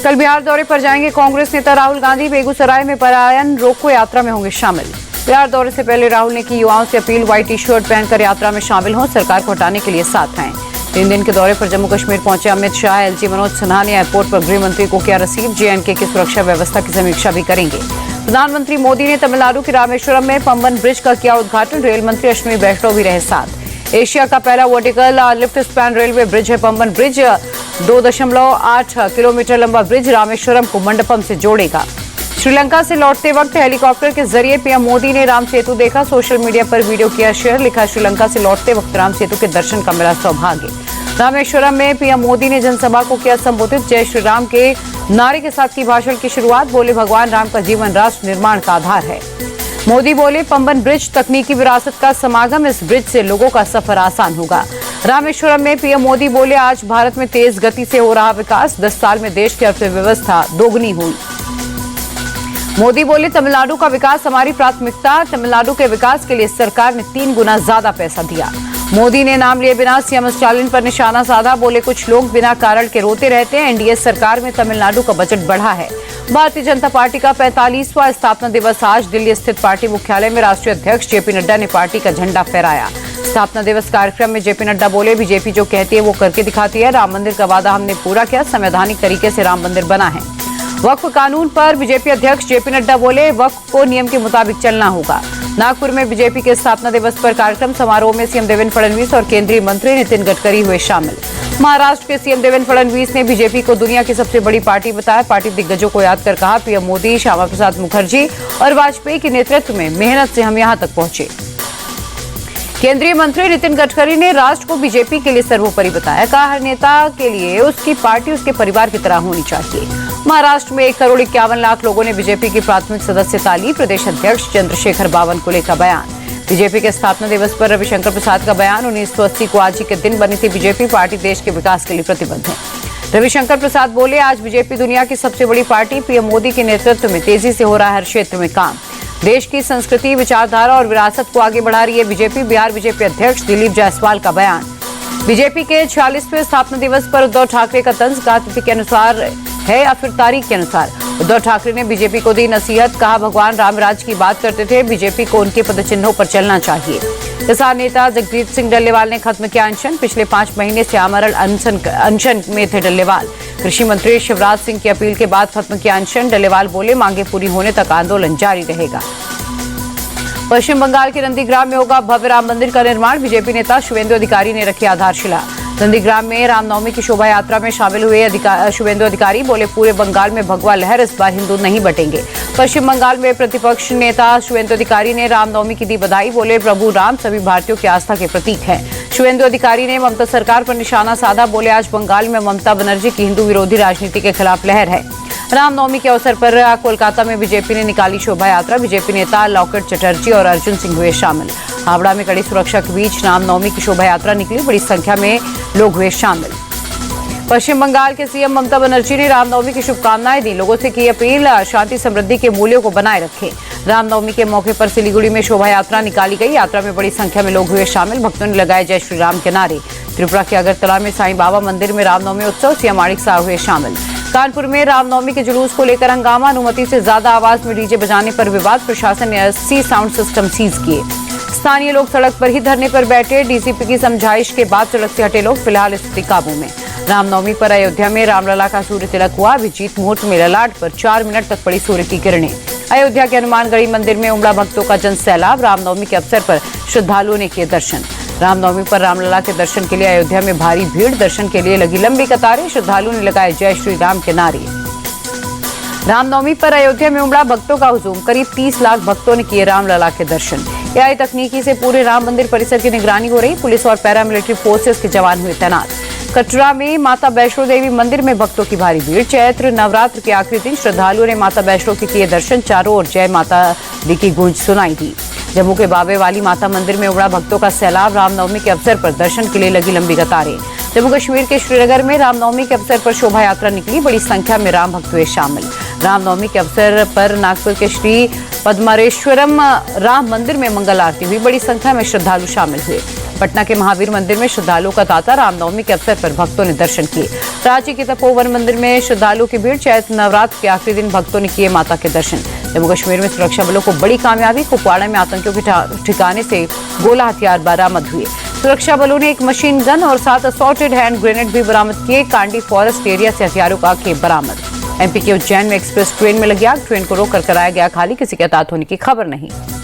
कल बिहार दौरे पर जाएंगे कांग्रेस नेता राहुल गांधी। बेगूसराय में पलायन रोको यात्रा में होंगे शामिल। बिहार दौरे से पहले राहुल ने की युवाओं से अपील, व्हाइट टी शर्ट पहनकर यात्रा में शामिल हों, सरकार को हटाने के लिए साथ आएं। 3 दिन के दौरे पर जम्मू कश्मीर पहुंचे अमित शाह एलजी मनोज सिन्हा ने एयरपोर्ट पर गृह मंत्री को किया रिसीव। जेएंडके की सुरक्षा व्यवस्था की समीक्षा भी करेंगे। प्रधानमंत्री मोदी ने तमिलनाडु के रामेश्वरम में पंबन ब्रिज का किया उद्घाटन। रेल मंत्री अश्विनी वैष्णव भी रहे साथ। एशिया का पहला vertical lift span railway bridge है पंबन ब्रिज। 2.8 किलोमीटर लंबा ब्रिज रामेश्वरम को मंडपम से जोड़ेगा। श्रीलंका से लौटते वक्त हेलीकॉप्टर के जरिए पीएम मोदी ने राम सेतु देखा। सोशल मीडिया पर वीडियो किया शेयर। लिखा, श्रीलंका से लौटते वक्त राम सेतु के दर्शन का मिला सौभाग्य। रामेश्वरम में पीएम मोदी ने जनसभा को किया संबोधित। जय श्री राम के नारे के साथ की भाषण की शुरुआत। बोले, भगवान राम का जीवन राष्ट्र निर्माण का आधार है। मोदी बोले, पंबन ब्रिज तकनीकी विरासत का समागम। इस ब्रिज से लोगों का सफर आसान होगा। रामेश्वरम में पीएम मोदी बोले, आज भारत में तेज गति से हो रहा विकास। 10 साल में देश की अर्थव्यवस्था दोगुनी हुई। मोदी बोले, तमिलनाडु का विकास हमारी प्राथमिकता। तमिलनाडु के विकास के लिए सरकार ने 3 गुना ज्यादा पैसा दिया। मोदी ने नाम लिए बिना सीएम स्टालिन पर निशाना साधा। बोले, कुछ लोग बिना कारण के रोते रहते हैं। एनडीए सरकार में तमिलनाडु का बजट बढ़ा है। भारतीय जनता पार्टी का 45वां स्थापना दिवस आज। दिल्ली स्थित पार्टी मुख्यालय में राष्ट्रीय अध्यक्ष जेपी नड्डा ने पार्टी का झंडा फहराया। स्थापना दिवस कार्यक्रम में जेपी नड्डा बोले, बीजेपी जो कहती है वो करके दिखाती है। राम मंदिर का वादा हमने पूरा किया। संवैधानिक तरीके से राम मंदिर बना है। वक्फ कानून पर बीजेपी अध्यक्ष जेपी नड्डा बोले, वक्फ को नियम के मुताबिक चलना होगा। नागपुर में बीजेपी के स्थापना दिवस पर कार्यक्रम समारोह में सीएम देवेंद्र फडणवीस और केंद्रीय मंत्री नितिन गडकरी हुए शामिल। महाराष्ट्र के सीएम देवेंद्र फडणवीस ने बीजेपी को दुनिया की सबसे बड़ी पार्टी बताया। पार्टी दिग्गजों को याद कर कहा, पीएम मोदी, श्यामा प्रसाद मुखर्जी और वाजपेयी के नेतृत्व में मेहनत से हम यहां तक पहुंचे। केंद्रीय मंत्री नितिन गडकरी ने राष्ट्र को बीजेपी के लिए सर्वोपरि बताया। कहा, हर नेता के लिए उसकी पार्टी उसके परिवार की तरह होनी चाहिए। महाराष्ट्र में 1,51,00,000 लोगों ने बीजेपी की प्राथमिक सदस्यता ली। प्रदेश अध्यक्ष चंद्रशेखर बावनकुले का बयान। बीजेपी के स्थापना दिवस पर रविशंकर प्रसाद का बयान। 1980 को आज ही के दिन बनी थी बीजेपी। पार्टी देश के विकास के लिए प्रतिबद्ध है। रविशंकर प्रसाद बोले, आज बीजेपी दुनिया की सबसे बड़ी पार्टी। पीएम मोदी के नेतृत्व में तेजी से हो रहा है हर क्षेत्र में काम। देश की संस्कृति, विचारधारा और विरासत को आगे बढ़ा रही है बीजेपी। बिहार बीजेपी अध्यक्ष दिलीप जायसवाल का बयान। बीजेपी के 46वें स्थापना दिवस पर उद्धव ठाकरे का तंज। कहा, तिथि के अनुसार है या फिर तारीख के अनुसार। उद्धव ठाकरे ने बीजेपी को दी नसीहत। कहा, भगवान रामराज की बात करते थे, बीजेपी को उनके पदचिन्हों पर चलना चाहिए। किसान नेता जगजीत सिंह डल्लेवाल ने खत्म किया अनशन। पिछले 5 महीने से आमरण अनशन में थे डल्लेवाल। कृषि मंत्री शिवराज सिंह की अपील के बाद खत्म किया अनशन। डल्लेवाल बोले, मांगे पूरी होने तक आंदोलन जारी रहेगा। पश्चिम बंगाल के नंदीग्राम में होगा भव्य राम मंदिर का निर्माण। बीजेपी नेता शुवेंदु अधिकारी ने रखी आधारशिला। नंदीग्राम में रामनवमी की शोभा यात्रा में शामिल हुए शुवेंदु अधिकारी बोले, पूरे बंगाल में भगवा लहर, इस बार हिंदू नहीं बटेंगे। पश्चिम बंगाल में प्रतिपक्ष नेता शुवेंदु अधिकारी ने रामनवमी की दी बधाई। बोले, प्रभु राम सभी भारतीयों की आस्था के प्रतीक है। शुवेंदु अधिकारी ने ममता सरकार पर निशाना साधा। बोले, आज बंगाल में ममता बनर्जी की हिंदू विरोधी राजनीति के खिलाफ लहर है। रामनवमी के अवसर पर कोलकाता में बीजेपी ने निकाली शोभा यात्रा। बीजेपी नेता लॉकेट चटर्जी और अर्जुन सिंह हुए शामिल। हावड़ा में कड़ी सुरक्षा के बीच रामनवमी की शोभा यात्रा निकली। बड़ी संख्या में लोग हुए शामिल। पश्चिम बंगाल के सीएम ममता बनर्जी ने रामनवमी की शुभकामनाएं दी। लोगों से की अपील, शांति समृद्धि के मूल्यों को बनाए रखें। रामनवमी के मौके पर सिलीगुड़ी में शोभा यात्रा निकाली गई। यात्रा में बड़ी संख्या में लोग हुए शामिल। भक्तों ने लगाए जय श्री राम के नारे। त्रिपुरा के अगरतला में साईं बाबा मंदिर में रामनवमी उत्सव। सीएम माणिक साह हुए शामिल। कानपुर में रामनवमी के जुलूस को लेकर हंगामा। अनुमति से ज्यादा आवाज में डीजे बजाने पर विवाद। प्रशासन ने 80 साउंड सिस्टम सीज किए। स्थानीय लोग सड़क पर ही धरने पर बैठे। डीसीपी की समझाइश के बाद सड़क से हटे लोग। फिलहाल स्थिति काबू में। रामनवमी पर अयोध्या में रामलला का सूर्य तिलक हुआ। अभिजीत मुहूर्त में ललाट पर 4 मिनट तक पड़ी सूर्य की किरणें। अयोध्या के हनुमानगढ़ी मंदिर में उमड़ा भक्तों का जन सैलाब। रामनवमी के अवसर पर श्रद्धालुओं ने किए दर्शन। रामनवमी पर रामलला के दर्शन के लिए अयोध्या में भारी भीड़। दर्शन के लिए लगी लंबी कतारें। श्रद्धालुओं ने लगाए जय श्री राम के नारे। रामनवमी पर अयोध्या में उमड़ा भक्तों का हुजूम। करीब 30 लाख भक्तों ने किए रामलला के दर्शन। एआई तकनीकी से पूरे राम मंदिर परिसर की निगरानी हो रही। पुलिस और पैरामिलिट्री फोर्सेस के जवान हुए तैनात। कटरा में माता वैष्णो देवी मंदिर में भक्तों की भारी भीड़। चैत्र नवरात्र के आखिरी दिन श्रद्धालुओं ने माता वैष्णो के किए दर्शन। चारों ओर जय माता दी की गूंज सुनाई दी। जम्मू के बाबे वाली माता मंदिर में उमड़ा भक्तों का सैलाब। रामनवमी के अवसर पर दर्शन के लिए लगी लंबी कतारें। जम्मू कश्मीर के श्रीनगर में रामनवमी के अवसर पर शोभा यात्रा निकली। बड़ी संख्या में राम भक्त हुए शामिल। रामनवमी के अवसर पर नागपुर के श्री पद्मरेश्वरम राम मंदिर में मंगल आरती हुई। बड़ी संख्या में श्रद्धालु शामिल हुए। पटना के महावीर मंदिर में श्रद्धालुओं का तांता। रामनवमी के अवसर पर भक्तों ने दर्शन किए। रांची के तपोवन मंदिर में श्रद्धालुओं की भीड़। चैत्र नवरात्र के आखिरी दिन भक्तों ने किए माता के दर्शन। जम्मू कश्मीर में सुरक्षा बलों को बड़ी कामयाबी। कुपवाड़ा में आतंकियों के ठिकाने से गोला हथियार बरामद हुए। सुरक्षा बलों ने एक मशीन गन और 7 असॉर्टेड हैंड ग्रेनेड भी बरामद किए। कांडी फॉरेस्ट एरिया से हथियारों का खेप बरामद। एमपी के उज्जैन में एक्सप्रेस ट्रेन में लगी आग। ट्रेन को रोककर कराया गया खाली। किसी के हताहत होने की खबर नहीं।